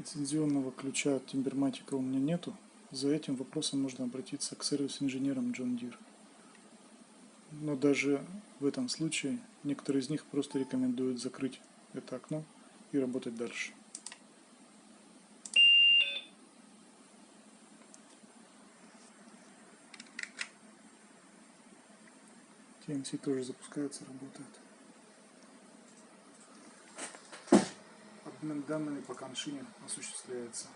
Лицензионного ключа от Timbermatic у меня нету. За этим вопросом можно обратиться к сервис-инженерам John Deere. Но даже в этом случае некоторые из них просто рекомендуют закрыть это окно и работать дальше. TMC тоже запускается, работает. Обмен данными по коншине осуществляется.